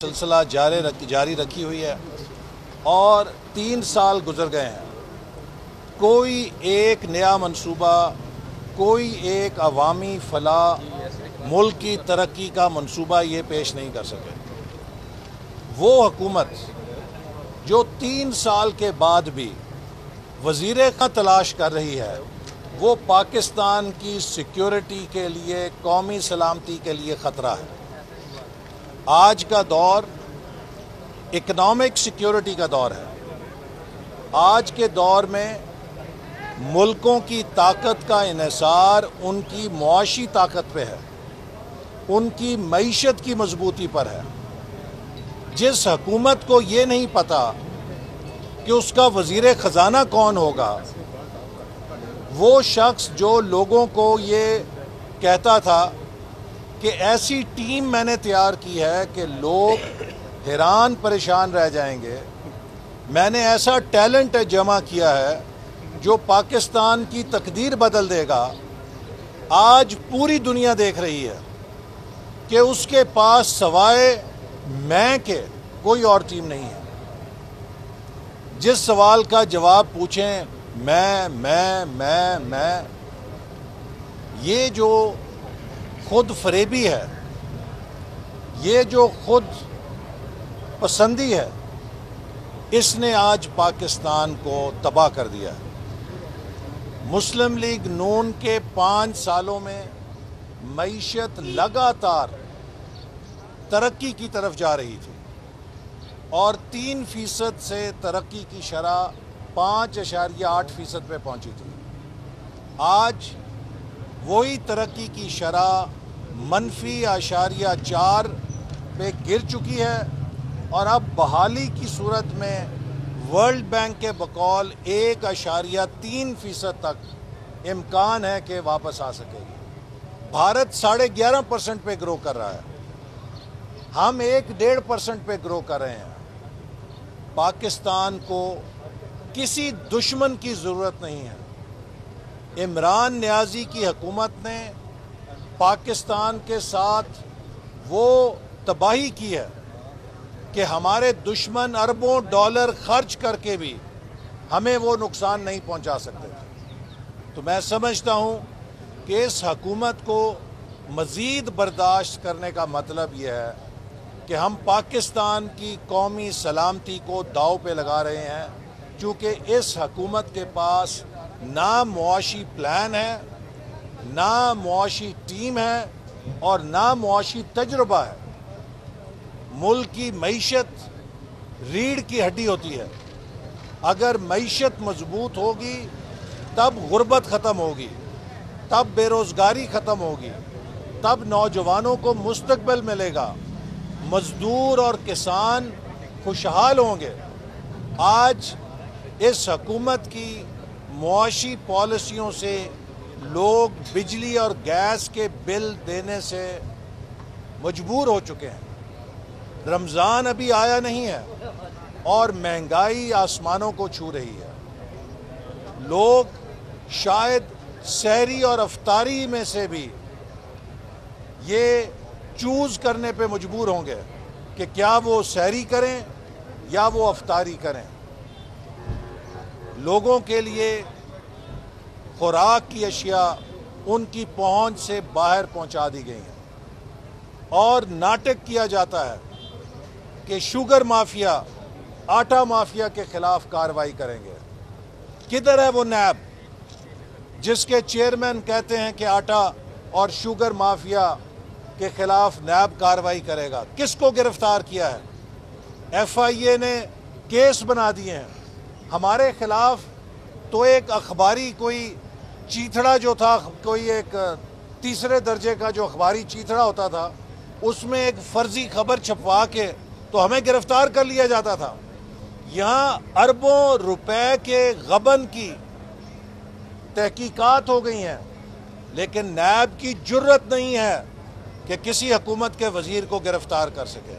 سلسلہ جاری رکھی ہوئی ہے اور 3 سال گزر گئے ہیں. کوئی ایک نیا منصوبہ، کوئی ایک عوامی فلاح، ملک کی ترقی کا منصوبہ یہ پیش نہیں کر سکے. وہ حکومت جو 3 سال کے بعد بھی وزیر تلاش کر رہی ہے، وہ پاکستان کی سیکیورٹی کے لیے، قومی سلامتی کے لیے خطرہ ہے. آج کا دور اکنامک سیکیورٹی کا دور ہے. آج کے دور میں ملکوں کی طاقت کا انحصار ان کی معاشی طاقت پہ ہے، ان کی معیشت کی مضبوطی پر ہے. جس حکومت کو یہ نہیں پتا کہ اس کا وزیر خزانہ کون ہوگا، وہ شخص جو لوگوں کو یہ کہتا تھا کہ ایسی ٹیم میں نے تیار کی ہے کہ لوگ حیران پریشان رہ جائیں گے، میں نے ایسا ٹیلنٹ جمع کیا ہے جو پاکستان کی تقدیر بدل دے گا. آج پوری دنیا دیکھ رہی ہے کہ اس کے پاس سوائے میں کے کوئی اور ٹیم نہیں ہے. جس سوال کا جواب پوچھیں میں یہ جو خود فریبی ہے، یہ جو خود پسندی ہے، اس نے آج پاکستان کو تباہ کر دیا ہے. مسلم لیگ نون کے 5 سالوں میں معیشت لگاتار ترقی کی طرف جا رہی تھی اور 3% سے ترقی کی شرح 5.8% پہ پہنچی تھی. آج وہی ترقی کی شرح -0.4 پہ گر چکی ہے اور اب بحالی کی صورت میں ورلڈ بینک کے بقول 1.3% تک امکان ہے کہ واپس آ سکے گی. بھارت 11.5% پہ گرو کر رہا ہے، ہم 1.5% پہ گرو کر رہے ہیں. پاکستان کو کسی دشمن کی ضرورت نہیں ہے. عمران نیازی کی حکومت نے پاکستان کے ساتھ وہ تباہی کی ہے کہ ہمارے دشمن اربوں ڈالر خرچ کر کے بھی ہمیں وہ نقصان نہیں پہنچا سکتے تھے. تو میں سمجھتا ہوں کہ اس حکومت کو مزید برداشت کرنے کا مطلب یہ ہے کہ ہم پاکستان کی قومی سلامتی کو داؤ پہ لگا رہے ہیں، چونکہ اس حکومت کے پاس نہ معاشی پلان ہے، نہ معاشی ٹیم ہے اور نہ معاشی تجربہ ہے. ملک کی معیشت ریڑھ کی ہڈی ہوتی ہے. اگر معیشت مضبوط ہوگی تب غربت ختم ہوگی، تب بے روزگاری ختم ہوگی، تب نوجوانوں کو مستقبل ملے گا، مزدور اور کسان خوشحال ہوں گے. آج اس حکومت کی معاشی پالیسیوں سے لوگ بجلی اور گیس کے بل دینے سے مجبور ہو چکے ہیں. رمضان ابھی آیا نہیں ہے اور مہنگائی آسمانوں کو چھو رہی ہے. لوگ شاید سحری اور افطاری میں سے بھی یہ چوز کرنے پہ مجبور ہوں گے کہ کیا وہ سحری کریں یا وہ افطاری کریں. لوگوں کے لیے خوراک کی اشیاء ان کی پہنچ سے باہر پہنچا دی گئی ہیں اور ناٹک کیا جاتا ہے کہ شوگر مافیا، آٹا مافیا کے خلاف کارروائی کریں گے. کدھر ہے وہ نیب جس کے چیئرمین کہتے ہیں کہ آٹا اور شوگر مافیا کے خلاف نیب کارروائی کرے گا؟ کس کو گرفتار کیا ہے؟ FIA نے کیس بنا دیے ہیں ہمارے خلاف. تو ایک اخباری کوئی چیتھڑا جو تھا، کوئی ایک 3 درجے کا جو اخباری چیتھڑا ہوتا تھا، اس میں ایک فرضی خبر چھپوا کے تو ہمیں گرفتار کر لیا جاتا تھا. یہاں اربوں روپے کے غبن کی تحقیقات ہو گئی ہیں، لیکن نیب کی جرت نہیں ہے کہ کسی حکومت کے وزیر کو گرفتار کر سکے.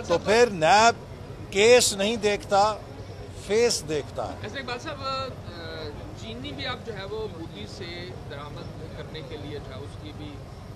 تو پھر نیب کیس نہیں دیکھتا، فیس دیکھتا ہے. ایسے اقبال صاحب، چینی بھی آپ جو ہے وہ بوٹی سے درآمد کرنے کے لیے جو ہے اس کی بھی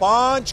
5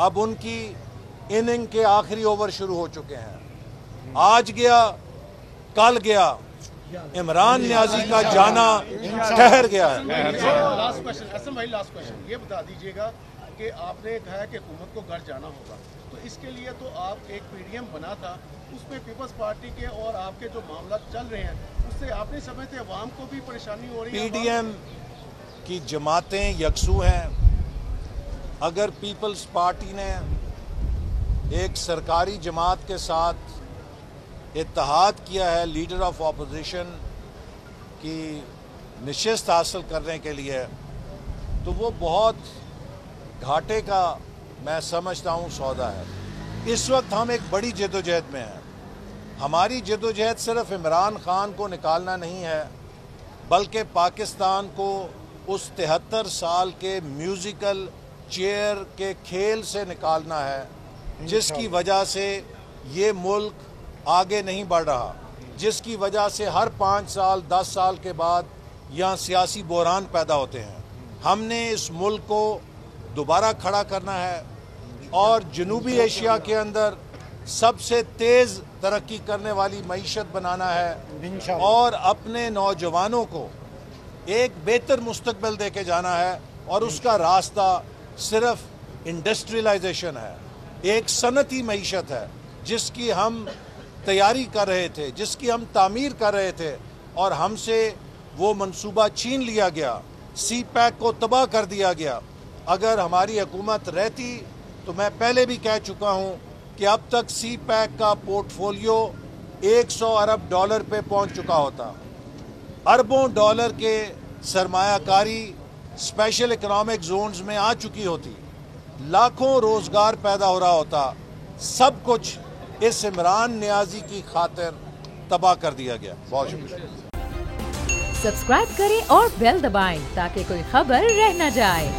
اب ان کی اننگ کے آخری اوور شروع ہو چکے ہیں. آج گیا کل گیا, عمران نیازی کا جانا ٹھہر گیا ہے. لاسٹ کوشچن اسم بھائی, لاسٹ کوشچن یہ بتا دیجیے گا کہ آپ نے کہا کہ حکومت کو گھر جانا ہوگا, تو اس کے لیے تو آپ ایک پی ڈی ایم بنا تھا, اس میں پیپلز پارٹی کے اور آپ کے جو معاملات چل رہے ہیں اس سے آپ نہیں سمجھتے عوام کو بھی پریشانی ہو رہی ہے؟ پی ڈی ایم کی جماعتیں یکسو ہیں. اگر پیپلز پارٹی نے ایک سرکاری جماعت کے ساتھ اتحاد کیا ہے لیڈر آف اپوزیشن کی نشست حاصل کرنے کے لیے, تو وہ بہت گھاٹے کا میں سمجھتا ہوں سودا ہے. اس وقت ہم ایک بڑی جدوجہد میں ہیں. ہماری جدوجہد صرف عمران خان کو نکالنا نہیں ہے, بلکہ پاکستان کو اس 73 سال کے میوزیکل چیئر کے کھیل سے نکالنا ہے جس کی وجہ سے یہ ملک آگے نہیں بڑھ رہا, جس کی وجہ سے ہر 5 سال 10 سال کے بعد یہاں سیاسی بحران پیدا ہوتے ہیں. ہم نے اس ملک کو دوبارہ کھڑا کرنا ہے اور جنوبی ایشیا کے اندر سب سے تیز ترقی کرنے والی معیشت بنانا ہے اور اپنے نوجوانوں کو ایک بہتر مستقبل دے کے جانا ہے. اور اس کا راستہ صرف انڈسٹریلائزیشن ہے, ایک صنعتی معیشت ہے جس کی ہم تیاری کر رہے تھے, جس کی ہم تعمیر کر رہے تھے, اور ہم سے وہ منصوبہ چھین لیا گیا, سی پیک کو تباہ کر دیا گیا. اگر ہماری حکومت رہتی تو میں پہلے بھی کہہ چکا ہوں کہ اب تک سی پیک کا پورٹ فولیو $100 ارب پہ پہنچ چکا ہوتا. اربوں ڈالر کے سرمایہ کاری اسپیشل اکنامک زونز میں آ چکی ہوتی, لاکھوں روزگار پیدا ہو رہا ہوتا. سب کچھ اس عمران نیازی کی خاطر تباہ کر دیا گیا. بہت شکریہ. سبسکرائب کریں اور بیل دبائیں تاکہ کوئی خبر رہ نہ جائے.